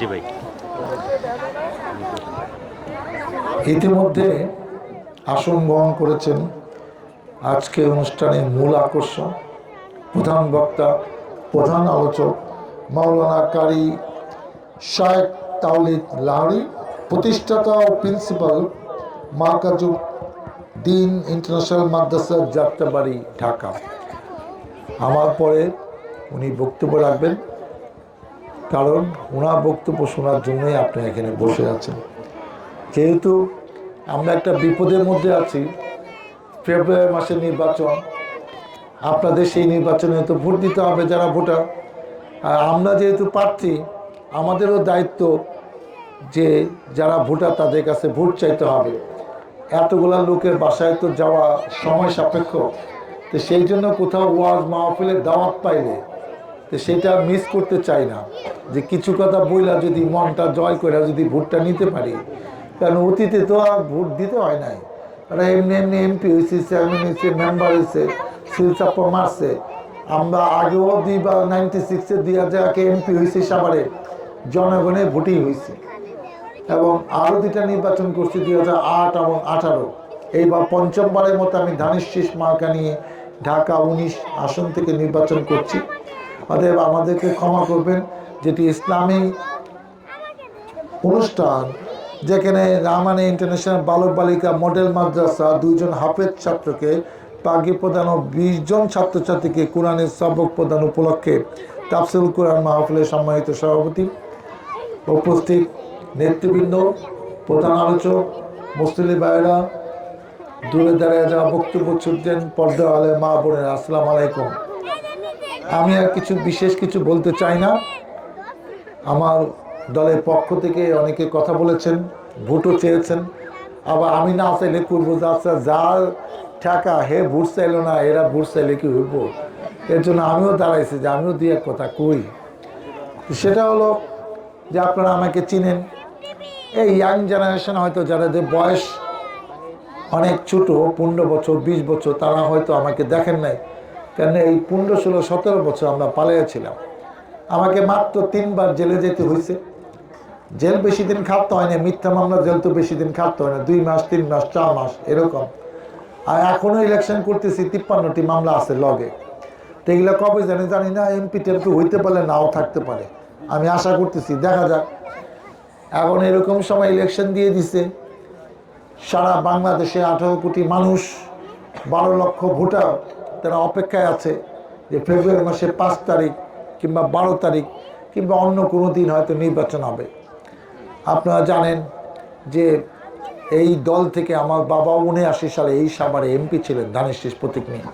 জি ভাই। ইতিমধ্যে আসন গ্রহণ করেছেন আজকে অনুষ্ঠানের মূল আকর্ষণ, প্রধান বক্তা, প্রধান আলোচক মাওলানা কারি শায়েখ তাওলিদ লাহরি, প্রতিষ্ঠাতা ও প্রিন্সিপাল মার্কাজুল দিন ইন্টারন্যাশনাল মাদ্রাসা যাত্রাবাড়ি, ঢাকা। আমার পরে উনি বক্তব্য রাখবেন, কারণ ওনার বক্তব্য শোনার জন্যই আপনি এখানে বসে আছেন। যেহেতু আমরা একটা বিপদের মধ্যে আছি, ফেব্রুয়ারি মাসে নির্বাচন, আপনাদের সেই নির্বাচনে তো ভোট দিতে হবে যারা ভোটার, আর আমরা যেহেতু প্রার্থী, আমাদেরও দায়িত্ব যে যারা ভোটার তাদের কাছে ভোট চাইতে হবে। এতগুলা লোকের বাসায় তো যাওয়া সময় সাপেক্ষ, তো সেই জন্য কোথাও ওয়াজ মাহফিলের দাওয়াত পাইলে তো সেটা মিস করতে চাই না, যে কিছু কথা বইলা যদি মনটা জয় করে যদি ভোটটা নিতে পারি। কারণ অতীতে তো আর ভোট দিতে হয় নাই, ওরা এমনি এমনি এমপি হয়েছে, চেয়ারম্যান হয়েছে, মেম্বার হয়েছে, সিল চাপ্পা মারছে। আমরা আগেও 96-এ 2000 এমপি হয়েছে, সাভারে জনগণের ভোটেই হয়েছে, এবং আরও দুটা নির্বাচন করছি 2008 এবং 2018। এইবার পঞ্চমবারের মতো আমি ধানের শীষ মার্কা নিয়ে ঢাকা 19 আসন থেকে নির্বাচন করছি। অতএব আমাদেরকে ক্ষমা করবেন, যেটি ইসলামী অনুষ্ঠান, যেখানে রামানে ইন্টারন্যাশনাল বালক বালিকা মডেল মাদ্রাসা 2 জন হাফেজ ছাত্রকে পাগড়ি প্রদান ও 20 জন ছাত্রছাত্রীকে কোরআনের সবক প্রদান উপলক্ষে তাফসিরুল কোরআন মাহফিলের সম্মানিত সভাপতি, উপস্থিত নেতৃবৃন্দ, প্রধান আলোচক, মুসলিম ভাইয়েরা, দূরে দাঁড়িয়ে যাওয়া বক্তব্য ছুটছেন, পর্দা আলে মা বোনেরা, আসসালামু আলাইকুম। আমি আর বিশেষ কিছু বলতে চাই না। আমার দলের পক্ষ থেকে অনেকে কথা বলেছেন, ভোটও চেয়েছেন, আবার আমি না চাইলে করবো, যার টাকা হে ভোট চাইলো না, এরা ভোট চাইলে কি হইব, এর জন্য আমিও দাঁড়াইছি যে আমিও দিয়ে এক কথা কই। সেটা হলো যে আপনারা আমাকে চিনেন, এই ইয়াং জেনারেশন হয়তো যাদের বয়স অনেক ছোট, 15 বছর 20 বছর, তারা হয়তো আমাকে দেখেন নাই, কেন এই 15, 16, 17 বছর আমরা পালিয়েছিলাম। আমাকে মাত্র 3 বার জেলে যেতে হয়েছে। জেল বেশি দিন খাটতে হয় না, মিথ্যা মামলা জেল তো বেশি দিন খাটতে হয় না, 2 মাস 3 মাস 4 মাস এরকম। আর এখনো ইলেকশন করতেছি, 53টি মামলা আছে লগে। তো এগুলো কবে জানি না, এমপি টেমপি হইতে পারে, নাও থাকতে পারে, আমি আশা করতেছি, দেখা যাক। এখন এরকম সময় ইলেকশন দিয়ে দিছে, সারা বাংলাদেশে 18 কোটি মানুষ, 12 লক্ষ ভোটার, তারা অপেক্ষায় আছে যে ফেব্রুয়ারি মাসে 5 তারিখ কিংবা 12 তারিখ কিংবা অন্য কোনো দিন হয়তো নির্বাচন হবে। আপনারা জানেন যে এই দল থেকে আমার বাবা 79 সালে এই সাভারে এমপি ছিলেন ধানের শীষ প্রতীক নিয়ে।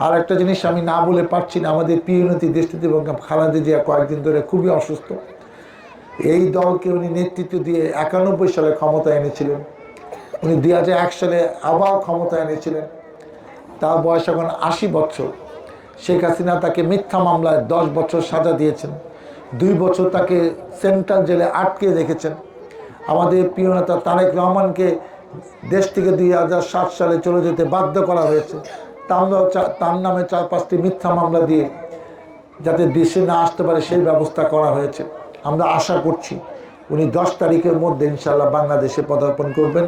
আর একটা জিনিস আমি না বলে পারছি না, আমাদের প্রিয়নীতি দেশনীতি এবং খালেদা জিয়া কয়েকদিন ধরে খুবই অসুস্থ। এই দলকে উনি নেতৃত্ব দিয়ে 91 সালে ক্ষমতায় এনেছিলেন, উনি 2001 সালে আবার ক্ষমতায় এনেছিলেন, তার বয়স এখন 80 বছর। শেখ হাসিনা তাকে মিথ্যা মামলায় 10 বছর সাজা দিয়েছেন, 2 বছর তাকে সেন্ট্রাল জেলে আটকে রেখেছেন। আমাদের প্রিয় নেতা তারেক রহমানকে দেশ থেকে 2007 সালে চলে যেতে বাধ্য করা হয়েছে, তার নামে 4-5টি মিথ্যা মামলা দিয়ে যাতে দেশে না আসতে পারে সেই ব্যবস্থা করা হয়েছে। আমরা আশা করছি উনি 10 তারিখের মধ্যে ইনশাল্লাহ বাংলাদেশে পদার্পণ করবেন।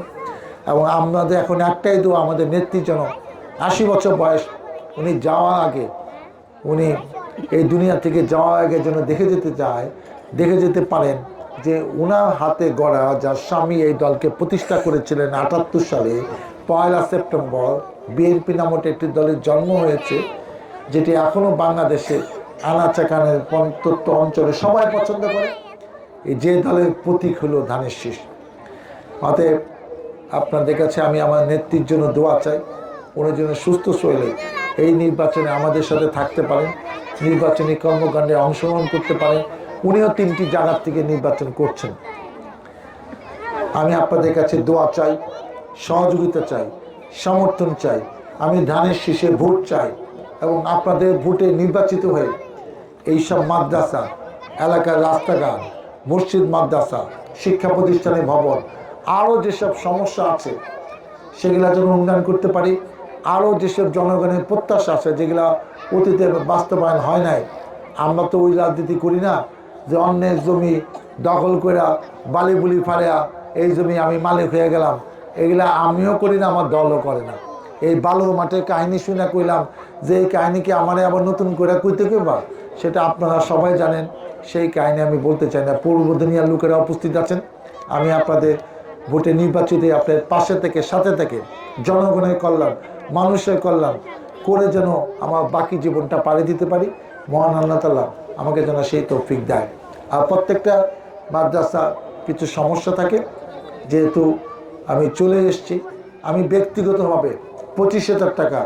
এবং আমাদের এখন একটাই দোয়া, আমাদের নেত্রী যেন 80 বছর বয়স, উনি যাওয়ার আগে, উনি এই দুনিয়া থেকে যাওয়ার আগে যেন দেখে যেতে পারেন যে ওনার হাতে গড়া, যার স্বামী এই দলকে প্রতিষ্ঠা করেছিলেন 78 সালে 1 সেপ্টেম্বর, বিএনপি নামক একটি দলের জন্ম হয়েছে, যেটি এখনও বাংলাদেশে আনাচে কানের প্রত্যন্ত অঞ্চলে সবাই পছন্দ করে। এই যে দলের প্রতীক হলো ধানের শীষ। অতএব আপনাদের কাছে আমি আমার নেত্রীর জন্য দোয়া চাই, উনি যেন সুস্থ শরীরে এই নির্বাচনে আমাদের সাথে থাকতে পারেন, নির্বাচনী কর্মকাণ্ডে অংশগ্রহণ করতে পারেন। উনিও 3টি জায়গার থেকে নির্বাচন করছেন। আমি আপনাদের কাছে দোয়া চাই, সহযোগিতা চাই, সমর্থন চাই। আমি ধানের শীষে ভোট চাই, এবং আপনাদের ভোটে নির্বাচিত হয়ে এইসব মাদ্রাসা, এলাকার রাস্তাঘাট, মসজিদ, মাদ্রাসা, শিক্ষা প্রতিষ্ঠানের ভবন, আরও যেসব সমস্যা আছে সেগুলা যেন উন্নয়ন করতে পারি। আরও যেসব জনগণের প্রত্যাশা আছে যেগুলা অতীতে বাস্তবায়ন হয় নাই, আমরা তো ওই রাজনীতি করি না, যে অন্যের জমি দখল করে বালি বুলি ফাড়িয়া এই জমি আমি মালিক হয়ে গেলাম, এগুলা আমিও করি না, আমার দলও করে না। এই বালুর মাঠের কাহিনী শুনে কইলাম যে এই কাহিনীকে আমারে আবার নতুন করে কইতে কইবা, সেটা আপনারা সবাই জানেন। সেই কাহিনী আমি বলতে চাই না। পূর্ব দুনিয়ার লোকেরা উপস্থিত আছেন, আমি আপনাদের ভোটে নির্বাচিত আপনার পাশে থেকে সাথে থেকে জনগণের কল্যাণ, মানুষের কল্যাণ করে যেন আমার বাকি জীবনটা পাড়ি দিতে পারি। মহান আল্লাহ তাআলা আমাকে যেন সেই তৌফিক দেয়। আর প্রত্যেকটা মাদ্রাসা কিছু সমস্যা থাকে, যেহেতু আমি চলে এসেছি, আমি ব্যক্তিগতভাবে 25,000 টাকা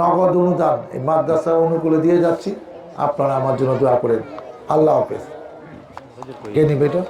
নগদ অনুদান এই মাদ্রাসা অনুকূলে দিয়ে যাচ্ছি। আপনারা আমার জন্য দোয়া করেন। আল্লাহ হাফেজ। কে নিবে এটা?